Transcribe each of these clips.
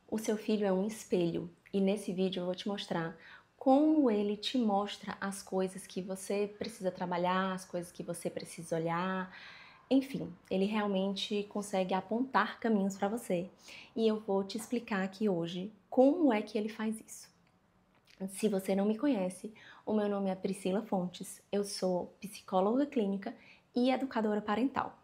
O seu filho é um espelho e nesse vídeo eu vou te mostrar como ele te mostra as coisas que você precisa trabalhar, as coisas que você precisa olhar, enfim, ele realmente consegue apontar caminhos para você. E eu vou te explicar aqui hoje como é que ele faz isso. Se você não me conhece, o meu nome é Priscila Fontes, eu sou psicóloga clínica e educadora parental.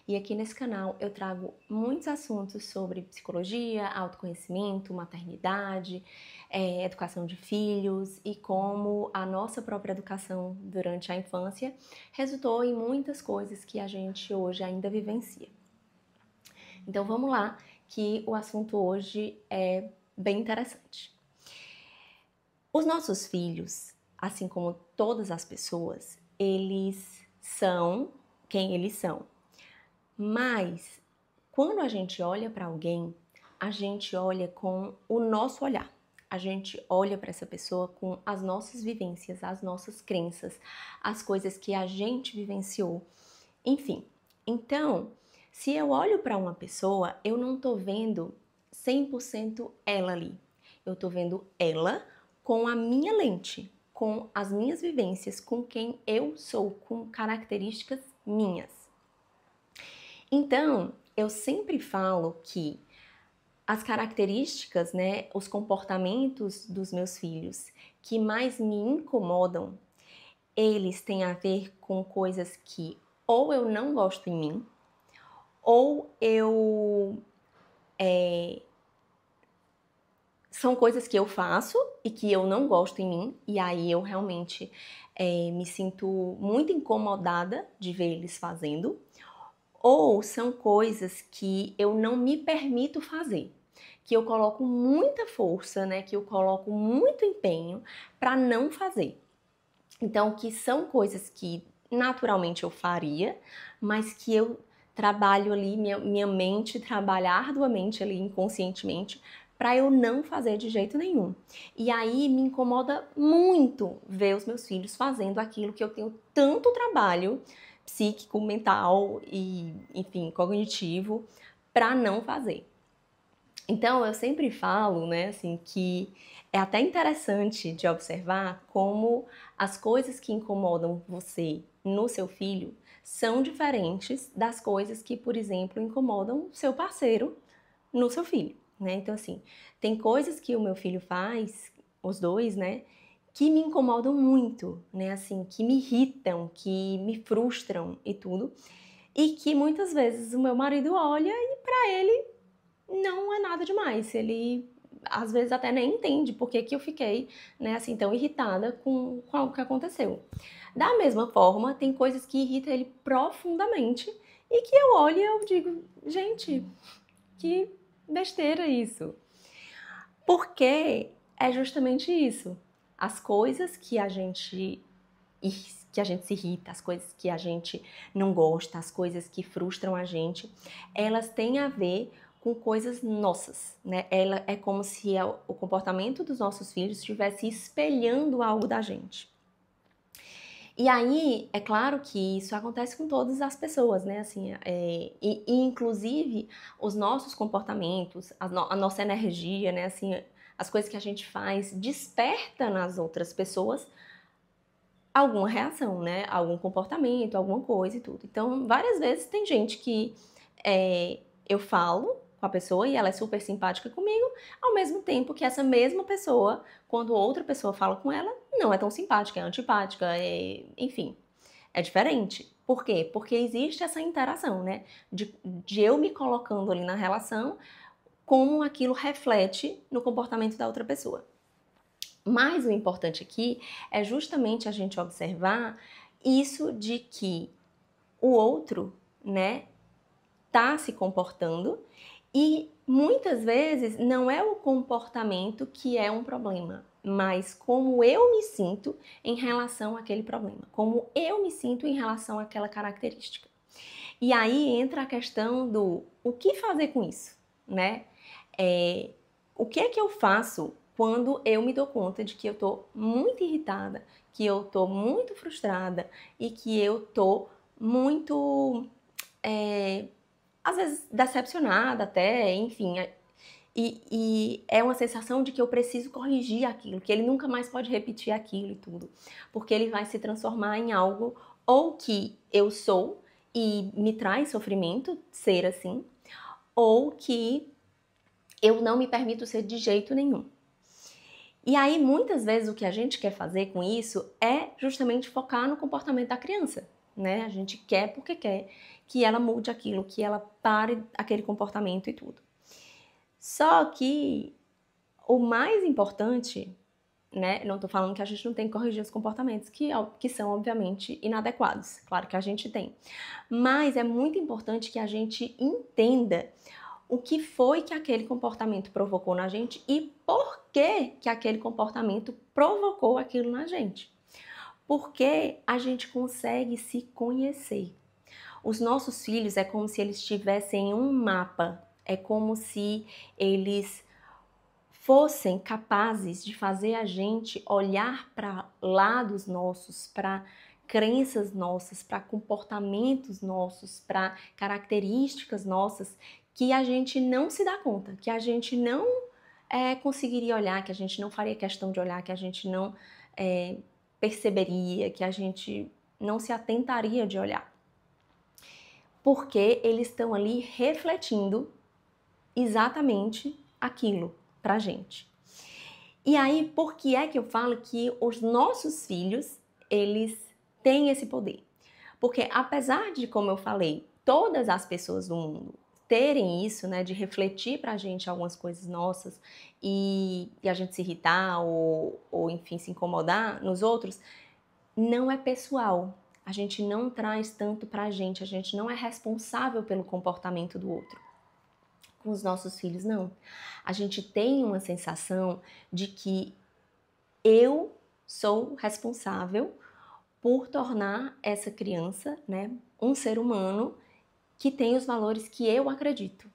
E aqui nesse canal eu trago muitos assuntos sobre psicologia, autoconhecimento, maternidade, educação de filhos e como a nossa própria educação durante a infância resultou em muitas coisas que a gente hoje ainda vivencia. Então vamos lá, que o assunto hoje é bem interessante. Os nossos filhos, assim como todas as pessoas, eles são quem eles são. Mas quando a gente olha para alguém, a gente olha com o nosso olhar. A gente olha para essa pessoa com as nossas vivências, as nossas crenças, as coisas que a gente vivenciou, enfim. Então, se eu olho para uma pessoa, eu não estou vendo 100% ela ali. Eu estou vendo ela com a minha lente, com as minhas vivências, com quem eu sou, com características minhas. Então, eu sempre falo que as características, né, os comportamentos dos meus filhos que mais me incomodam, eles têm a ver com coisas que ou eu não gosto em mim, ou são coisas que eu faço e que eu não gosto em mim, e aí eu realmente me sinto muito incomodada de ver eles fazendo, ou são coisas que eu não me permito fazer, que eu coloco muita força, né, que eu coloco muito empenho para não fazer. Então, que são coisas que naturalmente eu faria, mas que eu trabalho ali, minha mente trabalha arduamente ali, inconscientemente, para eu não fazer de jeito nenhum. E aí me incomoda muito ver os meus filhos fazendo aquilo que eu tenho tanto trabalho psíquico, mental e, enfim, cognitivo para não fazer. Então, eu sempre falo, né, assim, que é até interessante de observar como as coisas que incomodam você no seu filho são diferentes das coisas que, por exemplo, incomodam seu parceiro no seu filho, né? Então, assim, tem coisas que o meu filho faz, os dois, né, que me incomodam muito, né, assim, que me irritam, que me frustram e tudo, e que muitas vezes o meu marido olha e para ele não é nada demais. Ele às vezes até nem entende por que eu fiquei, né, assim, tão irritada com o que aconteceu. Da mesma forma, tem coisas que irritam ele profundamente e que eu olho e eu digo, gente, que besteira isso. Porque é justamente isso. As coisas que a gente se irrita, as coisas que a gente não gosta, as coisas que frustram a gente, elas têm a ver com coisas nossas, né? Ela é como se o comportamento dos nossos filhos estivesse espelhando algo da gente. E aí, é claro que isso acontece com todas as pessoas, né? Assim, e inclusive os nossos comportamentos, a nossa energia, né? Assim, as coisas que a gente faz desperta nas outras pessoas alguma reação, né? Algum comportamento, alguma coisa e tudo. Então, várias vezes tem gente que eu falo com a pessoa e ela é super simpática comigo, ao mesmo tempo que essa mesma pessoa, quando outra pessoa fala com ela, não é tão simpática, é antipática, enfim, é diferente. Por quê? Porque existe essa interação, né? De eu me colocando ali na relação, como aquilo reflete no comportamento da outra pessoa. Mas o importante aqui é justamente a gente observar isso de que o outro, né, tá se comportando e muitas vezes não é o comportamento que é um problema, mas como eu me sinto em relação àquele problema, como eu me sinto em relação àquela característica. E aí entra a questão do o que fazer com isso, né? O que é que eu faço quando eu me dou conta de que eu tô muito irritada, que eu tô muito frustrada e que eu tô muito, às vezes, decepcionada até, enfim. E é uma sensação de que eu preciso corrigir aquilo, que ele nunca mais pode repetir aquilo e tudo. Porque ele vai se transformar em algo ou que eu sou e me traz sofrimento ser assim, ou que eu não me permito ser de jeito nenhum. E aí, muitas vezes, o que a gente quer fazer com isso é justamente focar no comportamento da criança, né? A gente quer porque quer que ela mude aquilo, que ela pare aquele comportamento e tudo. Só que o mais importante, né? Não tô falando que a gente não tem que corrigir os comportamentos que são, obviamente, inadequados. Claro que a gente tem. Mas é muito importante que a gente entenda o que foi que aquele comportamento provocou na gente e por que aquele comportamento provocou aquilo na gente. Porque a gente consegue se conhecer. Os nossos filhos é como se eles tivessem um mapa, é como se eles fossem capazes de fazer a gente olhar para lados nossos, para crenças nossas, para comportamentos nossos, para características nossas que a gente não se dá conta, que a gente não conseguiria olhar, que a gente não faria questão de olhar, que a gente não perceberia, que a gente não se atentaria de olhar. Porque eles estão ali refletindo exatamente aquilo pra gente. E aí, por que é que eu falo que os nossos filhos, eles têm esse poder? Porque apesar de, como eu falei, todas as pessoas do mundo terem isso, né, de refletir pra gente algumas coisas nossas e a gente se irritar ou enfim, se incomodar nos outros, não é pessoal. A gente não traz tanto pra gente, a gente não é responsável pelo comportamento do outro. Com os nossos filhos, não. A gente tem uma sensação de que eu sou responsável por tornar essa criança, né, um ser humano que tem os valores que eu acredito,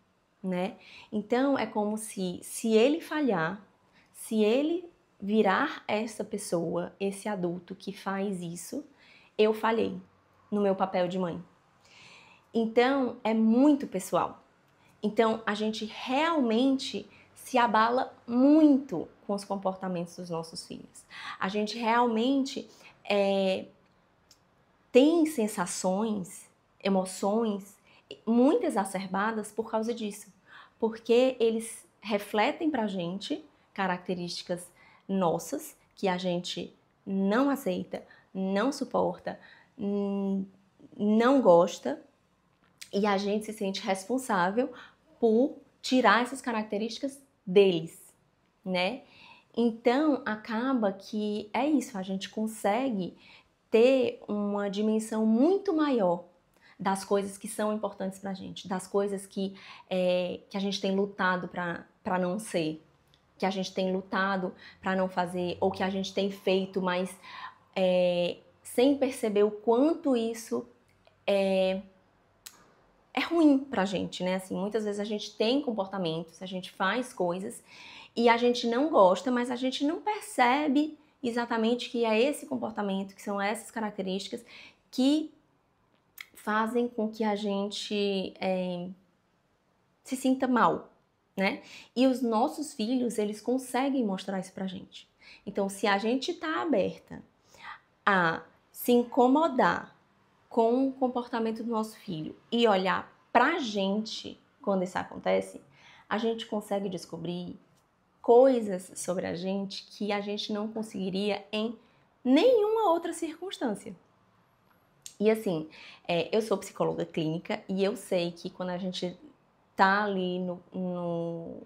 né? Então é como se ele falhar, se ele virar essa pessoa, esse adulto que faz isso, eu falhei no meu papel de mãe. Então é muito pessoal. Então a gente realmente se abala muito com os comportamentos dos nossos filhos. A gente realmente tem sensações, emoções muito exacerbadas por causa disso, porque eles refletem pra gente características nossas que a gente não aceita, não suporta, não gosta, e a gente se sente responsável por tirar essas características deles, né? Então acaba que é isso, a gente consegue ter uma dimensão muito maior das coisas que são importantes pra gente, das coisas que a gente tem lutado pra não ser, que a gente tem lutado pra não fazer, ou que a gente tem feito, mas sem perceber o quanto isso é ruim pra gente, né? Assim, muitas vezes a gente tem comportamentos, a gente faz coisas e a gente não gosta, mas a gente não percebe exatamente que é esse comportamento, que são essas características que fazem com que a gente se sinta mal, né? E os nossos filhos, eles conseguem mostrar isso pra gente. Então, se a gente tá aberta a se incomodar com o comportamento do nosso filho e olhar pra gente quando isso acontece, a gente consegue descobrir coisas sobre a gente que a gente não conseguiria em nenhuma outra circunstância. E assim, eu sou psicóloga clínica e eu sei que quando a gente tá ali no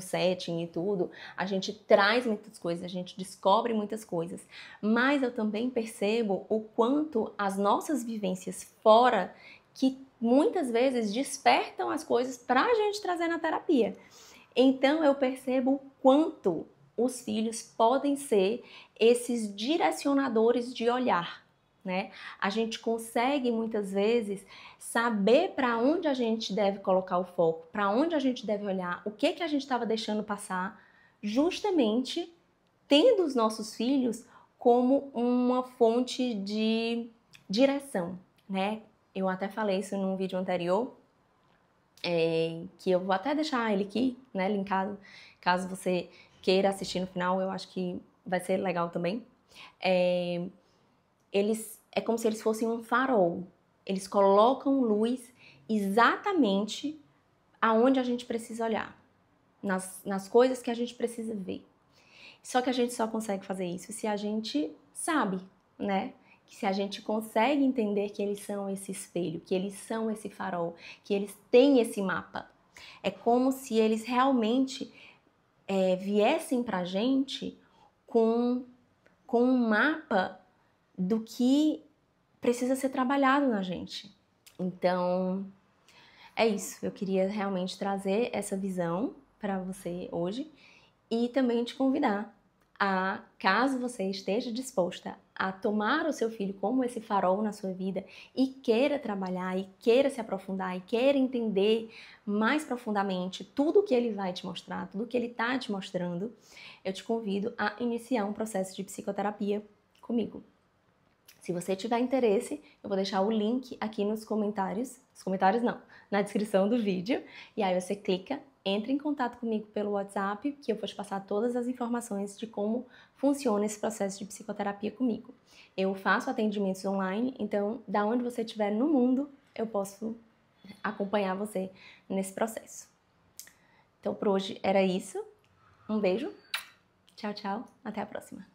setting e tudo, a gente traz muitas coisas, a gente descobre muitas coisas, mas eu também percebo o quanto as nossas vivências fora, que muitas vezes despertam as coisas pra gente trazer na terapia. Então eu percebo o quanto os filhos podem ser esses direcionadores de olhar, né? A gente consegue muitas vezes saber para onde a gente deve colocar o foco, para onde a gente deve olhar, o que a gente estava deixando passar, justamente tendo os nossos filhos como uma fonte de direção, né? Eu até falei isso num vídeo anterior, que eu vou até deixar ele aqui, né, linkado, caso você queira assistir no final, eu acho que vai ser legal também. É como se eles fossem um farol. Eles colocam luz exatamente aonde a gente precisa olhar, nas coisas que a gente precisa ver. Só que a gente só consegue fazer isso se a gente sabe, né? Que se a gente consegue entender que eles são esse espelho, que eles são esse farol, que eles têm esse mapa. É como se eles realmente viessem pra gente com um mapa do que precisa ser trabalhado na gente. Então, é isso. Eu queria realmente trazer essa visão para você hoje e também te convidar a, caso você esteja disposta a tomar o seu filho como esse farol na sua vida e queira trabalhar, e queira se aprofundar, e queira entender mais profundamente tudo que ele vai te mostrar, tudo que ele está te mostrando, eu te convido a iniciar um processo de psicoterapia comigo. Se você tiver interesse, eu vou deixar o link aqui nos comentários não, na descrição do vídeo, e aí você clica, entre em contato comigo pelo WhatsApp, que eu vou te passar todas as informações de como funciona esse processo de psicoterapia comigo. Eu faço atendimentos online, então, da onde você estiver no mundo, eu posso acompanhar você nesse processo. Então, por hoje era isso. Um beijo, tchau, tchau, até a próxima.